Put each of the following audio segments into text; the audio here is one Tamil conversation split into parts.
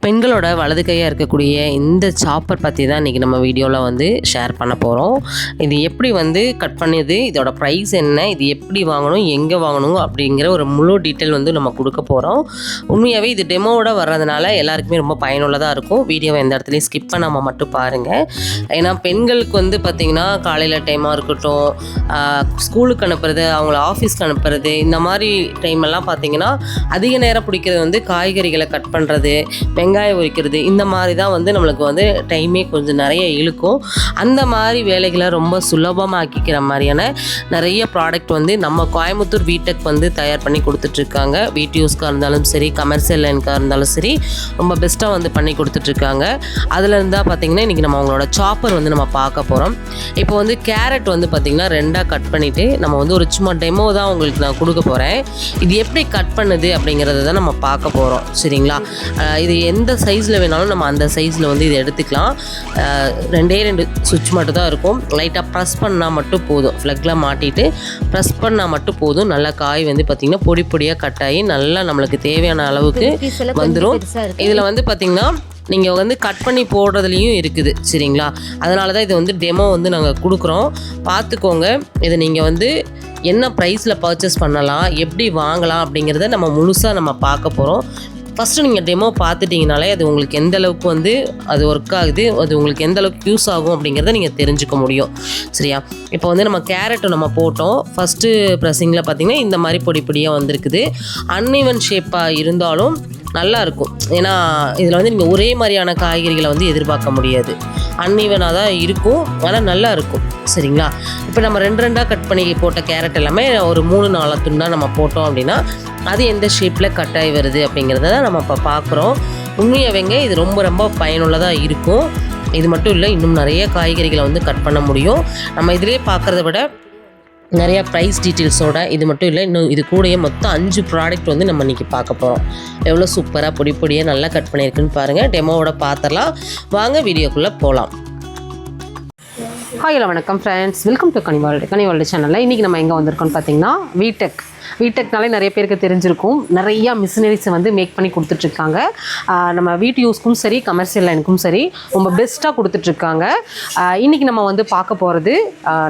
பெண்களோட வலது கையாக இருக்கக்கூடிய இந்த சாப்பர் பற்றி தான் இன்றைக்கி நம்ம வீடியோவில் வந்து ஷேர் பண்ண போகிறோம். இது எப்படி வந்து கட் பண்ணியது, இதோட ப்ரைஸ் என்ன, இது எப்படி வாங்கணும், எங்கே வாங்கணும் அப்படிங்கிற ஒரு முழு டீட்டெயில் வந்து நம்ம கொடுக்க போகிறோம். உண்மையாகவே இது டெமோவோட வர்றதுனால எல்லாருக்குமே ரொம்ப பயனுள்ளதாக இருக்கும். வீடியோவை எந்த இடத்துலையும் ஸ்கிப் பண்ணாமல் மட்டும் பாருங்கள். ஏன்னா பெண்களுக்கு வந்து பார்த்திங்கன்னா காலையில் டைமாக இருக்கட்டும், ஸ்கூலுக்கு அனுப்புறது, அவங்கள ஆஃபீஸ்க்கு அனுப்புறது, இந்த மாதிரி டைமெல்லாம் பார்த்திங்கன்னா அதிக நேரம் பிடிக்கிறது வந்து காய்கறிகளை கட் பண்ணுறது, வெங்காயம் உரிக்கிறது, இந்த மாதிரி தான் வந்து நம்மளுக்கு வந்து டைமே கொஞ்சம் நிறைய இழுக்கும். அந்த மாதிரி வேலைகளை ரொம்ப சுலபமாக்கிக்கிற மாதிரியான நிறைய ப்ராடக்ட் வந்து நம்ம கோயம்புத்தூர் வீடெக் வந்து தயார் பண்ணி கொடுத்துட்ருக்காங்க. வீட்டு யூஸ்க்காக இருந்தாலும் சரி, கமர்ஷியல் லைனுக்காக இருந்தாலும் சரி, ரொம்ப பெஸ்ட்டாக வந்து பண்ணி கொடுத்துட்ருக்காங்க. அதில் இருந்தால் பார்த்திங்கன்னா இன்றைக்கி நம்ம அவங்களோட சாப்பர் வந்து நம்ம பார்க்க போகிறோம். இப்போ வந்து கேரட் வந்து பார்த்திங்கன்னா 2ஆக கட் பண்ணிவிட்டு நம்ம வந்து ஒரு சும்மா டெமோ தான் உங்களுக்கு நான் கொடுக்க போகிறேன். இது எப்படி கட் பண்ணுது அப்படிங்கிறத தான் நம்ம பார்க்க போகிறோம். சரிங்களா? இது எந்த சைஸில் வேணாலும் நம்ம அந்த சைஸில் வந்து இதை எடுத்துக்கலாம். 2 சுவிட்ச் மட்டும் தான் இருக்கும். லைட்டாக ப்ரெஸ் பண்ணால் மட்டும் போதும். ஃப்ளக்கில் மாட்டிட்டு ப்ரெஸ் பண்ணால் மட்டும் போதும். நல்லா காய் வந்து பார்த்திங்கன்னா பொடி பொடியாக கட் ஆகி நல்லா நம்மளுக்கு தேவையான அளவுக்கு வந்துடும். இதில் வந்து பார்த்திங்கன்னா நீங்கள் வந்து கட் பண்ணி போடுறதுலையும் இருக்குது. சரிங்களா? அதனால தான் இது வந்து டெமோ வந்து நாங்கள் கொடுக்குறோம். பார்த்துக்கோங்க. இதை நீங்கள் வந்து என்ன ப்ரைஸில் பர்ச்சேஸ் பண்ணலாம், எப்படி வாங்கலாம் அப்படிங்கிறத நம்ம முழுசாக நம்ம பார்க்க போகிறோம். ஃபஸ்ட்டு நீங்கள் டெமோ பார்த்துட்டிங்கனாலே அது உங்களுக்கு எந்த அளவுக்கு வந்து அது ஒர்க் ஆகுது, அது உங்களுக்கு எந்த அளவுக்கு யூஸ் ஆகும் அப்படிங்கிறத நீங்கள் தெரிஞ்சுக்க முடியும். சரியா? இப்போ வந்து நம்ம கேரட்டை நம்ம போட்டோம். ஃபஸ்ட்டு ப்ரெஸ்ஸிங்கில் பார்த்திங்கன்னா இந்த மாதிரி பொடி பொடியாக வந்திருக்குது. அன்இவன் ஷேப்பாக இருந்தாலும் நல்லாயிருக்கும். ஏன்னா இதில் வந்து நீங்கள் ஒரே மாதிரியான காய்கறிகளை வந்து எதிர்பார்க்க முடியாது. அன்இவனாக தான் இருக்கும், ஆனால் நல்லா இருக்கும். சரிங்களா? இப்போ நம்ம 2 கட் பண்ணி போட்ட கேரட் எல்லாமே ஒரு 3-4 துண்டாக நம்ம போட்டோம் அப்படின்னா அது எந்த ஷேப்பில் கட் ஆகி வருது அப்படிங்கிறத தான் நம்ம இப்போ பார்க்குறோம். உண்மையாகவேங்க இது ரொம்ப ரொம்ப பயனுள்ளதாக இருக்கும். இது மட்டும் இல்லை, இன்னும் நிறைய காய்கறிகளை வந்து கட் பண்ண முடியும். நம்ம இதிலே பார்க்குறத விட நிறையா ப்ரைஸ் டீட்டெயில்ஸோட, இது மட்டும் இல்லை, இன்னும் இது கூடயே மொத்தம் 5 ப்ராடக்ட் வந்து நம்ம இன்றைக்கி பார்க்க போகிறோம். எவ்வளோ சூப்பராக பொடி பொடியாக நல்லா கட் பண்ணியிருக்குன்னு பாருங்கள். டெமோவோட பார்த்துடலாம். வாங்க வீடியோக்குள்ளே போகலாம். ஹாய், வணக்கம் ஃப்ரெண்ட்ஸ், வெல்கம் டு கனிவால்டு சேனலில். இன்றைக்கி நம்ம எங்கே வந்திருக்கோம்னு பார்த்தீங்கன்னா வீடெக்னாலே நிறைய பேருக்கு தெரிஞ்சிருக்கும். நிறையா மிஷினரிஸை வந்து மேக் பண்ணி கொடுத்துட்ருக்காங்க. நம்ம வீட்டு யூஸ்க்கும் சரி, கமர்ஷியல் லைனுக்கும் சரி ரொம்ப பெஸ்ட்டாக கொடுத்துட்ருக்காங்க. இன்றைக்கி நம்ம வந்து பார்க்க போகிறது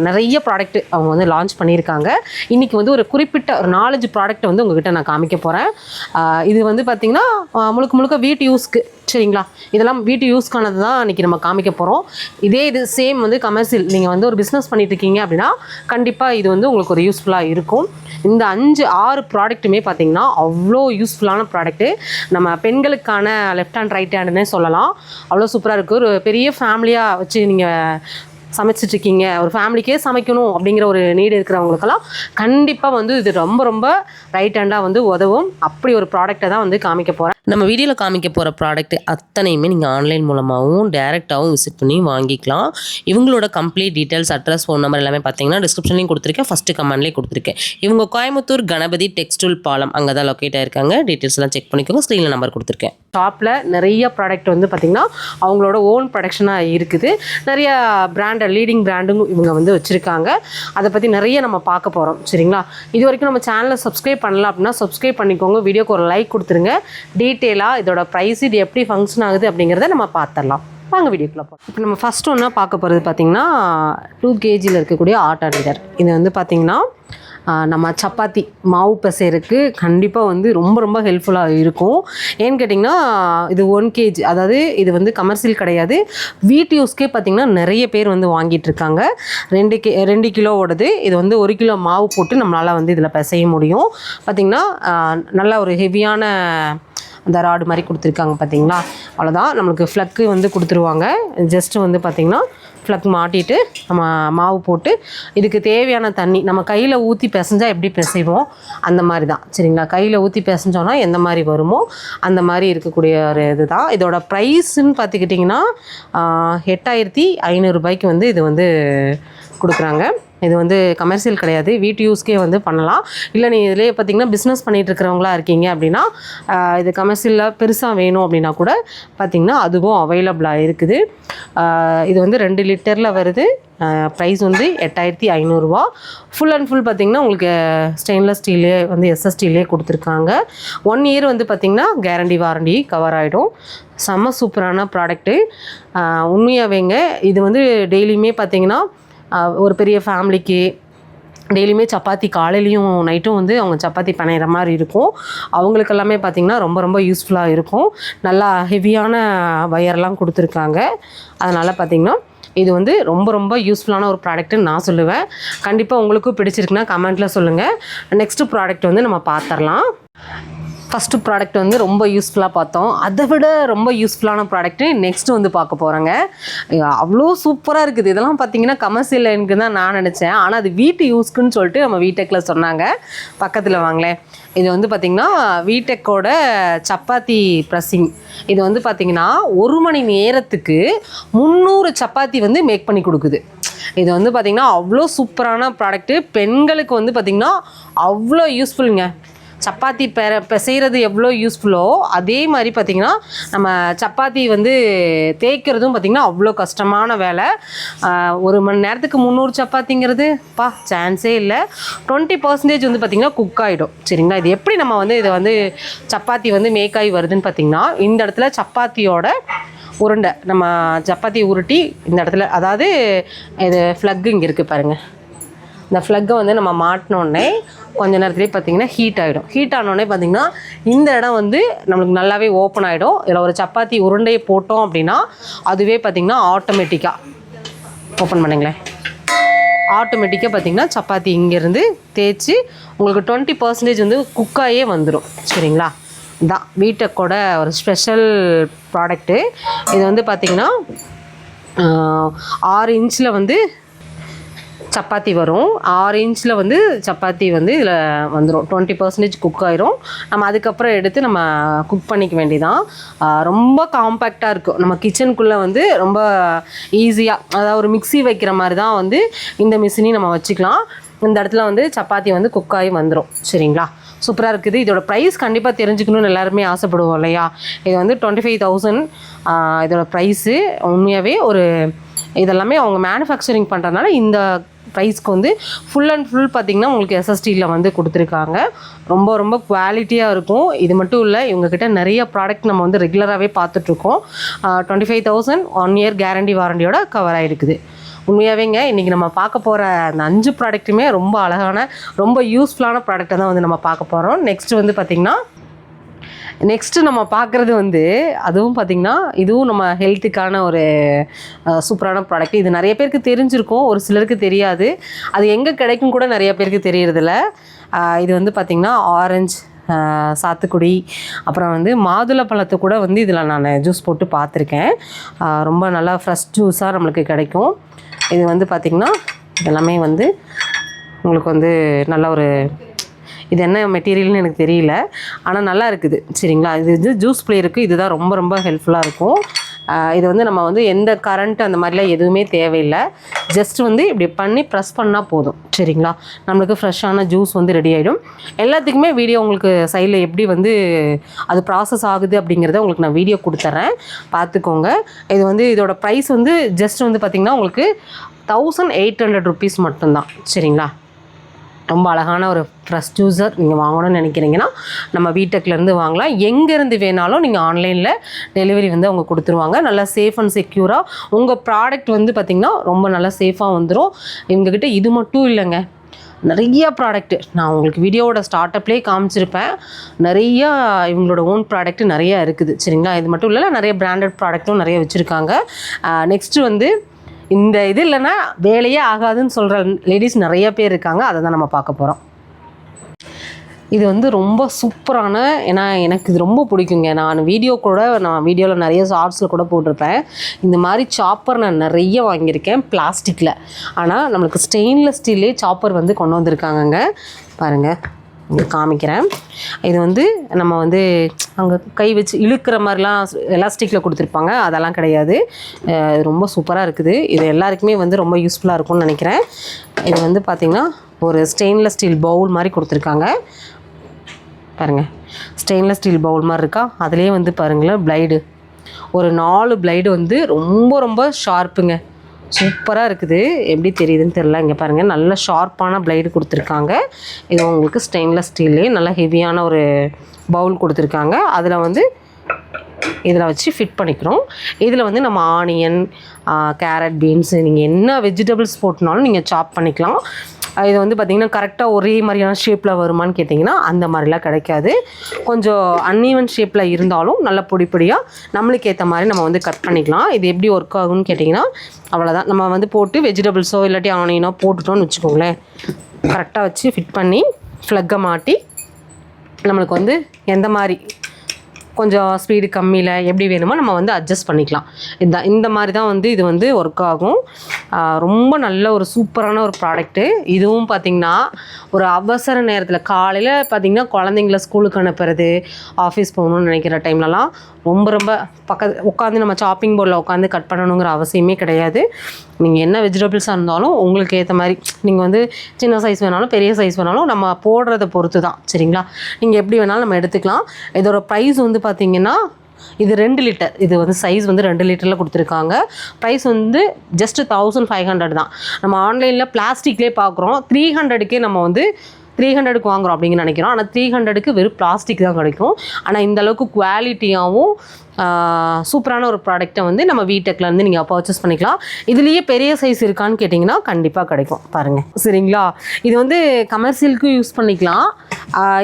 நிறைய ப்ராடக்ட் அவங்க வந்து லான்ச் பண்ணியிருக்காங்க. இன்றைக்கி வந்து ஒரு குறிப்பிட்ட ஒரு 4-5 ப்ராடக்ட் வந்து உங்கள்கிட்ட நான் காமிக்க போகிறேன். இது வந்து பார்த்திங்கன்னா முழுக்க வீட்டு யூஸ்க்கு. சரிங்களா? இதெல்லாம் வீட்டு யூஸ்க்கானது தான் இன்றைக்கி நம்ம காமிக்க போகிறோம். இது சேம் வந்து கமர்ஷியல், நீங்கள் வந்து ஒரு பிஸ்னஸ் பண்ணிட்டுருக்கீங்க அப்படின்னா கண்டிப்பாக இது வந்து உங்களுக்கு ஒரு யூஸ்ஃபுல்லாக இருக்கும். இந்த 5-6 ப்ராடக்ட்டுமே பார்த்திங்கன்னா அவ்வளோ யூஸ்ஃபுல்லான ப்ராடக்ட்டு. நம்ம பெண்களுக்கான லெஃப்ட் ஹேண்ட் ரைட் ஹேண்டுன்னே சொல்லலாம். அவ்வளோ சூப்பராக இருக்குது. ஒரு பெரிய ஃபேமிலியாக வச்சு நீங்கள் சமைச்சிட்ருக்கீங்க, ஒரு ஃபேமிலிக்கே சமைக்கணும் அப்படிங்கிற ஒரு நீடு இருக்கிறவங்களுக்கெல்லாம் கண்டிப்பாக வந்து இது ரொம்ப ரொம்ப ரைட் ஹேண்டாக வந்து உதவும். அப்படி ஒரு ப்ராடக்ட்டை தான் வந்து காமிக்க போகிறேன். நம்ம வீடியோவில் காமிக்க போகிற ப்ராடக்ட் அத்தனையுமே நீங்கள் ஆன்லைன் மூலமாகவும் டேரெக்டாகவும் விசிட் பண்ணி வாங்கிக்கலாம். இவங்களோட complete details, address, phone number எல்லாமே பார்த்தீங்கன்னா டிஸ்கிரிப்ஷன்லையும் கொடுத்துருக்கேன், ஃபஸ்ட்டு கமெண்ட்லேயும் கொடுத்துருக்கேன். இவங்க கோயம்புத்தூர் கணபதி டெக்ஸ்டைல் பாலம் அங்கே தான் லொக்கேட் ஆகிருக்காங்க. டீட்டெயில்ஸ் எல்லாம் செக் பண்ணிக்கோங்க. ஸ்க்ரீனில் நம்பர் கொடுத்துருக்கேன். ஷாப்பில் நிறைய ப்ராடக்ட் வந்து பார்த்திங்கன்னா அவங்களோட ஓன் ப்ரொடக்ஷனாக இருக்குது. நிறைய லீடிங் பிராண்டும் இவங்க வந்து வச்சுருக்காங்க. அதை பற்றி நிறைய நம்ம பார்க்க போகிறோம். சரிங்களா? இது வரைக்கும் நம்ம சேனலை சப்ஸ்கிரைப் பண்ணலாம் அப்படின்னா சப்ஸ்கிரைப் பண்ணிக்கோங்க. வீடியோக்கு ஒரு லைக் கொடுத்துருங்க. டீட்டெயிலாக இதோட ப்ரைஸ், இது எப்படி ஃபங்க்ஷன் ஆகுது அப்படிங்கிறத நம்ம பார்த்துடலாம். வாங்க வீடியோக்குள்ளே போகிறோம். இப்போ நம்ம ஃபஸ்ட்டு ஒன்றா பார்க்க போகிறது பார்த்திங்கன்னா 2 kgயில் இருக்கக்கூடிய ஆட்டா நீடர். இது வந்து பார்த்திங்கன்னா நம்ம சப்பாத்தி மாவு பிசைறதுக்கு கண்டிப்பாக வந்து ரொம்ப ரொம்ப ஹெல்ப்ஃபுல்லாக இருக்கும். ஏன்னு கேட்டிங்கன்னா இது 1 kg, அதாவது இது வந்து கமர்ஷியல் கிடையாது, வீட்டு யூஸ்க்கே பார்த்திங்கன்னா நிறைய பேர் வந்து வாங்கிட்டுருக்காங்க. 2 கிலோவோடது. இது வந்து 1 கிலோ மாவு போட்டு நம்மளால் வந்து இதில் பிசைய முடியும். பார்த்திங்கன்னா நல்லா ஒரு ஹெவியான அந்த ராடு மாதிரி கொடுத்துருக்காங்க. பார்த்திங்களா? அவ்வளோதான். நம்மளுக்கு ஃப்ளக்கு வந்து கொடுத்துருவாங்க. ஜஸ்ட்டு வந்து பார்த்திங்கன்னா ஃப்ளக் மாட்டிட்டு நம்ம மாவு போட்டு இதுக்கு தேவையான தண்ணி நம்ம கையில் ஊற்றி பிசைஞ்சால் எப்படி பிசைவோம் அந்த மாதிரி தான். சரிங்களா? கையில் ஊற்றி பிசைஞ்சோன்னா எந்த மாதிரி வருமோ அந்த மாதிரி இருக்கக்கூடிய ஒரு இது தான். இதோட ப்ரைஸுன்னு பார்த்துக்கிட்டிங்கன்னா 8500 ரூபாய்க்கு வந்து இது வந்து கொடுக்குறாங்க. இது வந்து கமர்ஷியல் கிடையாது, வீட்டு யூஸ்க்கே வந்து பண்ணலாம். இல்லை நீ இதிலே பார்த்திங்கன்னா பிஸ்னஸ் பண்ணிகிட்டு இருக்கிறவங்களா இருக்கீங்க அப்படின்னா இது கமர்ஷியலாக பெருசாக வேணும் அப்படின்னா கூட பார்த்திங்கன்னா அதுவும் அவைலபிளாக இருக்குது. இது வந்து 2 லிட்டரில் வருது. ப்ரைஸ் வந்து 8500 ஃபுல் அண்ட் ஃபுல் பார்த்திங்கன்னா உங்களுக்கு ஸ்டெயின்லெஸ் ஸ்டீலே வந்து எஸ்எஸ்டிலே கொடுத்துருக்காங்க. 1 இயர் வந்து பார்த்திங்கன்னா கேரண்டி வாரண்டி கவர் ஆகிடும். செம்ம சூப்பரான ப்ராடக்ட்டு உண்மையாகவேங்க. இது வந்து டெய்லியுமே பார்த்திங்கன்னா ஒரு பெரிய ஃபேமிலிக்கு டெய்லியுமே சப்பாத்தி காலையிலையும் நைட்டும் வந்து அவங்க சப்பாத்தி பிணையிற மாதிரி இருக்கும். அவங்களுக்கு எல்லாமே பார்த்திங்கன்னா ரொம்ப ரொம்ப யூஸ்ஃபுல்லாக இருக்கும். நல்லா ஹெவியான வயர்லாம் கொடுத்துருக்காங்க. அதனால் பார்த்திங்கன்னா இது வந்து ரொம்ப ரொம்ப யூஸ்ஃபுல்லான ஒரு ப்ராடக்ட்டுன்னு நான் சொல்லுவேன். கண்டிப்பாக உங்களுக்கும் பிடிச்சிருக்குன்னா கமெண்ட்டில் சொல்லுங்கள். நெக்ஸ்ட்டு ப்ராடக்ட் வந்து நம்ம பார்த்துடலாம். ஃபஸ்ட்டு ப்ராடக்ட் வந்து ரொம்ப யூஸ்ஃபுல்லாக பார்த்தோம். அதை விட ரொம்ப யூஸ்ஃபுல்லான ப்ராடக்ட்டு நெக்ஸ்ட்டு வந்து பார்க்க போகிறோங்க. அவ்வளோ சூப்பராக இருக்குது. இதெல்லாம் பார்த்திங்கன்னா கமர்ஷியல் எனக்கு தான் நான் நினச்சேன். ஆனால் அது வீட்டு யூஸ்க்குன்னு சொல்லிட்டு நம்ம வீடெக்கில் சொன்னாங்க. பக்கத்தில் வாங்களேன். இது வந்து பார்த்திங்கன்னா வீடெக்கோட சப்பாத்தி ப்ரெஸ்ஸிங். இது வந்து பார்த்திங்கன்னா 1 மணி நேரத்துக்கு 300 சப்பாத்தி வந்து மேக் பண்ணி கொடுக்குது. இது வந்து பார்த்திங்கன்னா அவ்வளோ சூப்பரான ப்ராடக்ட்டு. பெண்களுக்கு வந்து பார்த்திங்கன்னா அவ்வளோ யூஸ்ஃபுல்லுங்க. சப்பாத்தி செய்கிறது எவ்வளோ யூஸ்ஃபுல்லோ அதே மாதிரி பார்த்திங்கன்னா நம்ம சப்பாத்தி வந்து தேய்க்கிறதும் பார்த்திங்கன்னா அவ்வளோ கஷ்டமான வேலை. 1 மணி நேரத்துக்கு 300 சப்பாத்திங்கிறது சான்ஸே இல்லை. 20% வந்து பார்த்திங்கன்னா குக் ஆகிடும். சரிங்களா, இது எப்படி நம்ம வந்து இதை வந்து சப்பாத்தி வந்து மேக் ஆகி வருதுன்னு பார்த்திங்கன்னா இந்த இடத்துல சப்பாத்தியோட உருண்டை நம்ம சப்பாத்தி உருட்டி இந்த இடத்துல, அதாவது இது ஃப்ளக்கு இங்கே இருக்குது பாருங்கள். இந்த ஃப்ளக்கை வந்து நம்ம மாட்டினோடனே கொஞ்ச நேரத்துலேயே பார்த்திங்கன்னா ஹீட் ஆகிடும். ஹீட் ஆனோடனே பார்த்திங்கன்னா இந்த இடம் வந்து நம்மளுக்கு நல்லாவே ஓப்பன் ஆகிடும். இதில் ஒரு சப்பாத்தி உருண்டையை போட்டோம் அப்படின்னா அதுவே பார்த்திங்கன்னா ஆட்டோமேட்டிக்காக ஓப்பன் பண்ணுங்களேன். ஆட்டோமேட்டிக்காக பார்த்திங்கன்னா சப்பாத்தி இங்கேருந்து தேய்ச்சி உங்களுக்கு 20% வந்து குக்காயே வந்துடும். சரிங்களா, இதான் வீட்டெக்கோட ஒரு ஸ்பெஷல் ப்ராடக்ட்டு. இது வந்து பார்த்திங்கன்னா 6 இன்ச்சில் வந்து சப்பாத்தி வரும். 6 இன்ச்சில் வந்து சப்பாத்தி வந்து இதில் வந்துடும். 20% குக் ஆயிரும். நம்ம அதுக்கப்புறம் எடுத்து நம்ம குக் பண்ணிக்க வேண்டியதான். ரொம்ப காம்பேக்டாக இருக்கும். நம்ம கிச்சனுக்குள்ளே வந்து ரொம்ப ஈஸியாக, அதாவது ஒரு மிக்ஸி வைக்கிற மாதிரி தான் வந்து இந்த மிஷினையும் நம்ம வச்சுக்கலாம். இந்த இடத்துல வந்து சப்பாத்தி வந்து குக் ஆகி வந்துடும். சரிங்களா, சூப்பராக இருக்குது. இதோட ப்ரைஸ் கண்டிப்பாக தெரிஞ்சுக்கணுன்னு எல்லாருமே ஆசைப்படுவோம் இல்லையா. இது வந்து 25,000 இதோட ப்ரைஸு. உண்மையாகவே ஒரு இதெல்லாமே அவங்க மேனுஃபேக்சரிங் பண்ணுறதுனால இந்த ப்ரைஸ்க்கு வந்து ஃபுல் அண்ட் ஃபுல் பார்த்திங்கன்னா உங்களுக்கு எஸ்எஸ்டியில் வந்து கொடுத்துருக்காங்க. ரொம்ப ரொம்ப குவாலிட்டியாக இருக்கும். இது மட்டும் இல்லை, இவங்கக்கிட்ட நிறைய ப்ராடக்ட் நம்ம வந்து ரெகுலராகவே பார்த்துட்ருக்கோம். 25,000 1 இயர் கேரண்டி வாரண்டியோட கவர் ஆகிருக்குது. உண்மையாகவேங்க இன்றைக்கி நம்ம பார்க்க போகிற அந்த 5 ப்ராடக்ட்டுமே ரொம்ப அழகான ரொம்ப யூஸ்ஃபுல்லான ப்ராடக்ட்டை தான் வந்து நம்ம பார்க்க போகிறோம். நெக்ஸ்ட்டு வந்து பார்த்திங்கன்னா நம்ம பார்க்குறது வந்து அதுவும் பார்த்திங்கன்னா இதுவும் நம்ம ஹெல்த்துக்கான ஒரு சூப்பரான ப்ராடக்ட். இது நிறைய பேருக்கு தெரிஞ்சிருக்கும், ஒரு சிலருக்கு தெரியாது. அது எங்கே கிடைக்கும் கூட நிறைய பேருக்கு தெரியறதில்ல. இது வந்து பார்த்திங்கன்னா ஆரஞ்சு, சாத்துக்குடி, அப்புறம் வந்து மாதுளப்பழத்தை கூட வந்து இதில் நான் ஜூஸ் போட்டு பார்த்துருக்கேன். ரொம்ப நல்லா ஃப்ரெஷ் ஜூஸாக நம்மளுக்கு கிடைக்கும். இது வந்து பார்த்திங்கன்னா இதெல்லாமே வந்து உங்களுக்கு வந்து நல்ல ஒரு, இது என்ன மெட்டீரியல்னு எனக்கு தெரியல, ஆனால் நல்லா இருக்குது. சரிங்களா, இது ஜூஸ் பிளேயருக்கு இதுதான் ரொம்ப ரொம்ப ஹெல்ப்ஃபுல்லாக இருக்கும். இது வந்து நம்ம வந்து எந்த கரண்ட் அந்த மாதிரிலாம் எதுவுமே தேவையில்லை. ஜஸ்ட் வந்து இப்படி பண்ணி ப்ரெஸ் பண்ணால் போதும். சரிங்களா, நம்மளுக்கு ஃப்ரெஷ்ஷான ஜூஸ் வந்து ரெடி ஆகிடும். எல்லாத்துக்குமே வீடியோ உங்களுக்கு சைடில் எப்படி வந்து அது ப்ராசஸ் ஆகுது அப்படிங்கிறத உங்களுக்கு நான் வீடியோ கொடுத்துட்றேன், பார்த்துக்கோங்க. இது வந்து இதோட ப்ரைஸ் வந்து ஜஸ்ட் வந்து பார்த்திங்கன்னா உங்களுக்கு 1800 rupees மட்டும்தான். சரிங்களா, ரொம்ப அழகான ஒரு ஃப்ரெஷ் ஜூஸர் நீங்கள் வாங்கணும்னு நினைக்கிறீங்கன்னா நம்ம வீட்டெக்லேருந்து வாங்கலாம். எங்கேருந்து வேணாலும் நீங்கள் ஆன்லைனில் டெலிவரி வந்து அவங்க கொடுத்துருவாங்க. நல்லா சேஃப் அண்ட் செக்யூராக உங்கள் ப்ராடக்ட் வந்து பார்த்திங்கன்னா ரொம்ப நல்லா சேஃபாக வந்துடும். இவங்கக்கிட்ட இது மட்டும் இல்லைங்க, நிறையா ப்ராடக்ட்டு நான் உங்களுக்கு வீடியோவோட ஸ்டார்டப்லேயே காமிச்சிருப்பேன். நிறையா இவங்களோட ஓன் ப்ராடக்ட்டு நிறையா இருக்குது. சரிங்களா, இது மட்டும் இல்லை, நிறைய பிராண்டட் ப்ராடக்ட்டும் நிறைய வச்சுருக்காங்க. நெக்ஸ்ட்டு வந்து இந்த இது இல்லைன்னா வேலையே ஆகாதுன்னு சொல்கிற லேடிஸ் நிறைய பேர் இருக்காங்க. அதை தான் நம்ம பார்க்க போகிறோம். இது வந்து ரொம்ப சூப்பரான, ஏன்னா எனக்கு இது ரொம்ப பிடிக்குங்க. நான் வீடியோவில் நிறைய ஷார்ட்ஸில் கூட போட்டிருப்பேன். இந்த மாதிரி சாப்பர் நான் நிறைய வாங்கியிருக்கேன் பிளாஸ்டிக்கில். ஆனால் நம்மளுக்கு ஸ்டெயின்லெஸ் ஸ்டீல்லே சாப்பர் வந்து கொண்டு வந்திருக்காங்கங்க பாருங்கள். உங்களுக்கு காமிக்கிறேன். இது வந்து நம்ம வந்து அங்கே கை வச்சு இழுக்கிற மாதிரிலாம் எலாஸ்டிக்கில் கொடுத்துருப்பாங்க, அதெல்லாம் கிடையாது. இது ரொம்ப சூப்பராக இருக்குது. இது எல்லாருக்குமே வந்து ரொம்ப யூஸ்ஃபுல்லாக இருக்கும்னு நினைக்கிறேன். இது வந்து பார்த்திங்கன்னா ஒரு ஸ்டெயின்லெஸ் ஸ்டீல் பவுல் மாதிரி கொடுத்துருக்காங்க பாருங்கள். ஸ்டெயின்லெஸ் ஸ்டீல் பவுல் மாதிரி இருக்கா, அதுலேயே வந்து பாருங்களேன் பிளைடு ஒரு 4 பிளைடு வந்து ரொம்ப ரொம்ப ஷார்ப்புங்க, சூப்பராக இருக்குது. எப்படி தெரியுதுன்னு தெரில, இங்கே பாருங்கள் நல்ல ஷார்ப்பான பிளைடு கொடுத்துருக்காங்க. இது உங்களுக்கு ஸ்டெயின்லெஸ் ஸ்டீல்லே நல்ல ஹெவியான ஒரு பவுல் கொடுத்துருக்காங்க. அதில் வந்து இதில் வச்சு ஃபிட் பண்ணிக்கிறோம். இதில் வந்து நம்ம ஆனியன், கேரட், பீன்ஸு நீங்கள் என்ன வெஜிடபிள்ஸ் போட்டுனாலும் நீங்கள் சாப் பண்ணிக்கலாம். இது வந்து பார்த்திங்கன்னா கரெக்டாக ஒரே மாதிரியான ஷேப்பில் வருமானு கேட்டிங்கன்னா அந்த மாதிரிலாம் கிடைக்காது. கொஞ்சம் அன்ஈவன் ஷேப்பில் இருந்தாலும் நல்ல பொடி பொடியாக நம்மளுக்கு ஏற்ற மாதிரி நம்ம வந்து கட் பண்ணிக்கலாம். இது எப்படி ஒர்க் ஆகும்னு கேட்டிங்கன்னா அவ்வளோதான். நம்ம வந்து போட்டு வெஜிடபிள்ஸோ இல்லாட்டி ஆனியனோ போட்டுட்டோன்னு வச்சுக்கோங்களேன், கரெக்டாக வச்சு ஃபிட் பண்ணி ஃப்ளக்கை மாட்டி நம்மளுக்கு வந்து எந்த மாதிரி கொஞ்சம் ஸ்பீடு கம்மியில் எப்படி வேணுமோ நம்ம வந்து அட்ஜஸ்ட் பண்ணிக்கலாம். இந்த மாதிரி தான் வந்து இது வந்து ஒர்க் ஆகும். ரொம்ப நல்ல ஒரு சூப்பரான ஒரு ப்ராடக்ட்டு. இதுவும் பார்த்திங்கன்னா ஒரு அவசர நேரத்தில் காலையில் பார்த்திங்கன்னா குழந்தைங்கள ஸ்கூலுக்கு அனுப்புறது, ஆஃபீஸ் போகணுன்னு நினைக்கிற டைம்லலாம் ரொம்ப ரொம்ப உட்காந்து நம்ம சாப்பிங் போர்டில் உட்காந்து கட் பண்ணணுங்கிற அவசியமே கிடையாது. நீங்கள் என்ன வெஜிடபிள்ஸாக இருந்தாலும் உங்களுக்கு ஏற்ற மாதிரி நீங்கள் வந்து சின்ன சைஸ் வேணாலும் பெரிய சைஸ் வேணாலும் நம்ம போடுறத பொறுத்து தான், சரிங்களா? நீங்கள் எப்படி வேணாலும் நம்ம எடுத்துக்கலாம். இதோட ப்ரைஸ் வந்து பார்த்திங்கன்னா இது 2 லிட்டர், இது வந்து சைஸ் வந்து 2 லிட்டரில் கொடுத்துருக்காங்க. ப்ரைஸ் வந்து ஜஸ்ட் 1500 தான். நம்ம ஆன்லைனில் பிளாஸ்டிக்லேயே பார்க்குறோம், 300க்கே நம்ம வந்து 300க்கு வாங்குகிறோம் அப்படிங்கிற நினைக்கிறோம். ஆனால் 300க்கு வெறும் பிளாஸ்டிக் தான் கிடைக்கும். ஆனால் இந்தளவுக்கு குவாலிட்டியாகவும் சூப்பரான ஒரு ப்ராடக்ட்டை வந்து நம்ம வீடெக்லேருந்து நீங்கள் பர்ச்சேஸ் பண்ணிக்கலாம். இதுலேயே பெரிய சைஸ் இருக்கான்னு கேட்டிங்கன்னா கண்டிப்பாக கிடைக்கும் பாருங்கள், சரிங்களா? இது வந்து கமர்ஷியலுக்கும் யூஸ் பண்ணிக்கலாம்.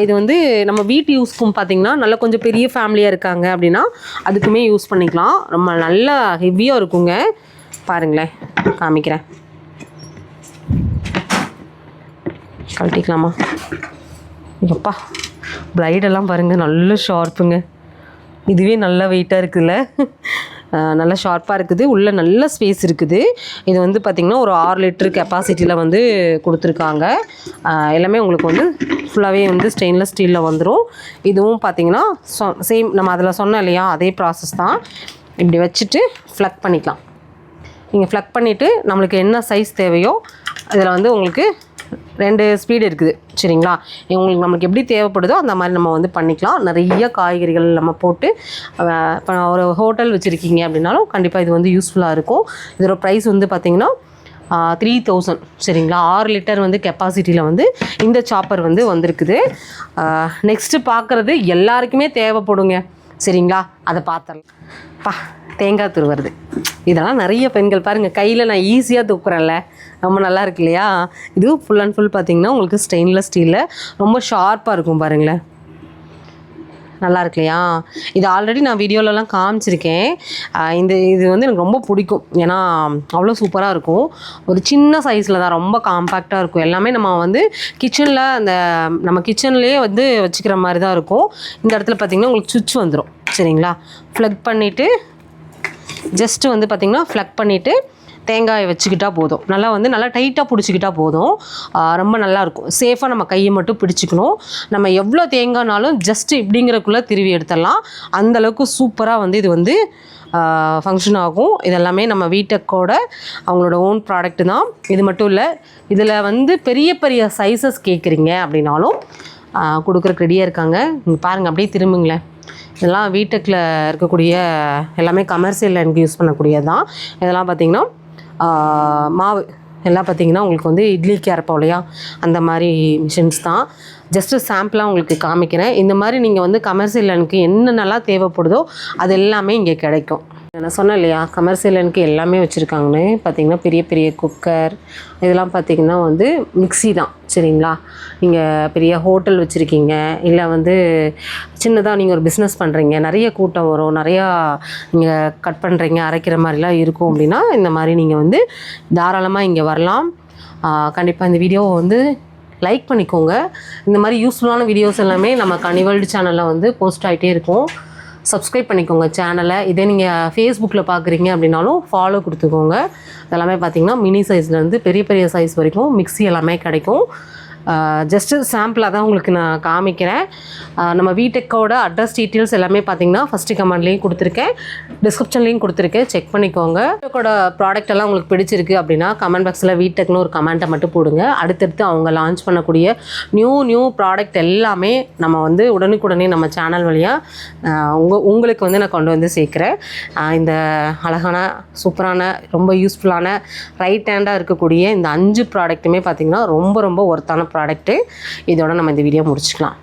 இது வந்து நம்ம வீட்டு யூஸ்க்கும் பார்த்திங்கன்னா நல்லா கொஞ்சம் பெரிய ஃபேமிலியாக இருக்காங்க அப்படின்னா அதுக்குமே யூஸ் பண்ணிக்கலாம். ரொம்ப நல்லா ஹெவியாக இருக்குங்க. பாருங்களேன், காமிக்கிறேன், கழட்டிக்கலாமா? எப்பா பிளைடெல்லாம் பாருங்கள் நல்ல ஷார்ப்புங்க. இதுவே நல்ல வெயிட்டாக இருக்குதுல்ல, நல்லா ஷார்ப்பாக இருக்குது. உள்ளே நல்ல ஸ்பேஸ் இருக்குது. இது வந்து பார்த்திங்கன்னா ஒரு 6 லிட்டர் கெப்பாசிட்டியில் வந்து கொடுத்துருக்காங்க. எல்லாமே உங்களுக்கு வந்து ஃபுல்லாகவே வந்து ஸ்டெயின்லெஸ் ஸ்டீலில் வந்துடும். இதுவும் பார்த்திங்கன்னா சேம் நம்ம அதில் சொன்னோம் இல்லையா, அதே ப்ராசஸ் தான். இப்படி வச்சுட்டு ஃப்ளக் பண்ணிக்கலாம். நீங்கள் ஃப்ளக் பண்ணிவிட்டு நம்மளுக்கு என்ன சைஸ் தேவையோ இதில் வந்து உங்களுக்கு 2 ஸ்பீடு இருக்குது, சரிங்களா? உங்களுக்கு நம்மளுக்கு எப்படி தேவைப்படுதோ அந்த மாதிரி நம்ம வந்து பண்ணிக்கலாம். நிறைய காய்கறிகள் நம்ம போட்டு இப்போ ஒரு ஹோட்டல் வச்சுருக்கீங்க அப்படின்னாலும் கண்டிப்பாக இது வந்து யூஸ்ஃபுல்லாக இருக்கும். இதோட ப்ரைஸ் வந்து பார்த்திங்கன்னா 3000, சரிங்களா? 6 லிட்டர் வந்து கெப்பாசிட்டியில் வந்து இந்த சாப்பர் வந்து வந்திருக்குது. நெக்ஸ்ட்டு பார்க்குறது எல்லாருக்குமே தேவைப்படுங்க, சரிங்களா? அதை பார்த்துடலாம். தேங்காய் துருவுறது, இதெல்லாம் நிறைய பெண்கள் பாருங்கள் கையில் நான் ஈஸியாக தூக்குறேன்ல, ரொம்ப நல்லா இருக்கு இல்லையா? இது ஃபுல் அண்ட் ஃபுல் பார்த்திங்கன்னா உங்களுக்கு ஸ்டெயின்லெஸ் ஸ்டீலில் ரொம்ப ஷார்ப்பாக இருக்கும் பாருங்களேன், நல்லா இருக்கு இல்லையா? இது ஆல்ரெடி நான் வீடியோலலாம் காமிச்சிருக்கேன். இது வந்து எனக்கு ரொம்ப பிடிக்கும், ஏன்னா அவ்வளோ சூப்பராக இருக்கும். ஒரு சின்ன சைஸில் தான், ரொம்ப காம்பேக்டாக இருக்கும். எல்லாமே நம்ம வந்து கிச்சனில் நம்ம கிச்சன்லேயே வந்து வச்சுக்கிற மாதிரி தான் இருக்கும். இந்த இடத்துல பார்த்திங்கன்னா உங்களுக்கு சுவிட்ச் வந்துடும், சரிங்களா? ஃப்ளக் பண்ணிவிட்டு ஜஸ்ட்டு வந்து பார்த்திங்கன்னா ஃப்ளக் பண்ணிவிட்டு தேங்காயை வச்சுக்கிட்டா போதும். நல்லா டைட்டாக பிடிச்சிக்கிட்டா போதும். ரொம்ப நல்லாயிருக்கும். சேஃபாக நம்ம கையை மட்டும் பிடிச்சிக்கணும். நம்ம எவ்வளோ தேங்காய்னாலும் ஜஸ்ட்டு இப்படிங்கிறக்குள்ளே திருவி எடுத்துடலாம். அந்தளவுக்கு சூப்பராக வந்து இது வந்து ஃபங்க்ஷன் ஆகும். இதெல்லாமே நம்ம வீட்டெக்கோட அவங்களோட ஓன் ப்ராடக்ட்டு தான். இது மட்டும் இல்லை, இதில் வந்து பெரிய பெரிய சைஸஸ் கேட்குறீங்க அப்படின்னாலும் கொடுக்குறக்கு ரெடியாக இருக்காங்க. நீங்கள் பாருங்கள், அப்படியே திரும்புங்களேன். இதெல்லாம் வீட்டுக்கில் இருக்கக்கூடிய எல்லாமே கமர்ஷியல் எனக்கு யூஸ் பண்ணக்கூடியது தான். இதெல்லாம் பார்த்திங்கன்னா மாவு எல்லாம் பார்த்திங்கன்னா உங்களுக்கு வந்து இட்லிக்கு அரைப்போம் இல்லையா, அந்த மாதிரி மிஷின்ஸ் தான். ஜஸ்ட்டு சாம்பிளாக உங்களுக்கு காமிக்கிறேன். இந்த மாதிரி நீங்கள் வந்து கமர்ஷியல் எனக்கு என்னென்னலாம் தேவைப்படுதோ அது எல்லாமே இங்கே கிடைக்கும். நான் சொன்னேன் இல்லையா, கமர்ஷியல் எனக்கு எல்லாமே வச்சுருக்காங்கன்னு. பார்த்திங்கன்னா பெரிய பெரிய குக்கர், இதெல்லாம் பார்த்திங்கன்னா வந்து மிக்ஸி தான், சரிங்களா? நீங்கள் பெரிய ஹோட்டல் வச்சுருக்கீங்க, இல்லை வந்து சின்னதாக நீங்கள் ஒரு பிஸ்னஸ் பண்ணுறீங்க, நிறைய கூட்டம் வரும், நிறையா நீங்கள் கட் பண்ணுறீங்க, அரைக்கிற மாதிரிலாம் இருக்கும் அப்படின்னா இந்த மாதிரி நீங்கள் வந்து தாராளமாக இங்கே வரலாம். கண்டிப்பாக இந்த வீடியோவை வந்து லைக் பண்ணிக்கோங்க. இந்த மாதிரி யூஸ்ஃபுல்லான வீடியோஸ் எல்லாமே நம்ம கனிவேர்ல்டு சேனலில் வந்து போஸ்ட் ஆகிட்டே இருக்கும். சப்ஸ்கிரைப் பண்ணிக்கோங்க சேனலை. இதே நீங்கள் ஃபேஸ்புக்கில் பார்க்குறீங்க அப்படின்னாலும் ஃபாலோ கொடுத்துக்கோங்க. இதெல்லாமே பார்த்திங்கன்னா மினி சைஸ்லேருந்து பெரிய பெரிய சைஸ் வரைக்கும் மிக்ஸி எல்லாமே கிடைக்கும். ஜஸ்ட்டு சாம்பிளாக தான் உங்களுக்கு நான் காமிக்கிறேன். நம்ம வீடெக்கோட அட்ரஸ் டீட்டெயில்ஸ் எல்லாமே பார்த்தீங்கன்னா ஃபஸ்ட்டு கமெண்ட்லேயும் கொடுத்துருக்கேன், டிஸ்கிரிப்ஷன்லேயும் கொடுத்துருக்கேன், செக் பண்ணிக்கோங்க. வீடெக்கோட ப்ராடக்ட் எல்லாம் உங்களுக்கு பிடிச்சிருக்கு அப்படின்னா கமெண்ட் பாக்ஸில் வீடெக்னு ஒரு கமெண்ட்டை மட்டும் போடுங்க. அடுத்தடுத்து அவங்க லான்ச் பண்ணக்கூடிய நியூ ப்ராடக்ட் எல்லாமே நம்ம வந்து உடனுக்குடனே நம்ம சேனல் வழியாக உங்களுக்கு வந்து நான் கொண்டு வந்து சேர்க்குறேன். இந்த அழகான சூப்பரான ரொம்ப யூஸ்ஃபுல்லான ரைட் ஹேண்டாக இருக்கக்கூடிய இந்த 5 ப்ராடக்ட்டுமே பார்த்திங்கன்னா ரொம்ப ஒர்த்தான ப்ராடக்ட்டு. இதோட நம்ம இந்த வீடியோ முடிச்சுக்கலாம்.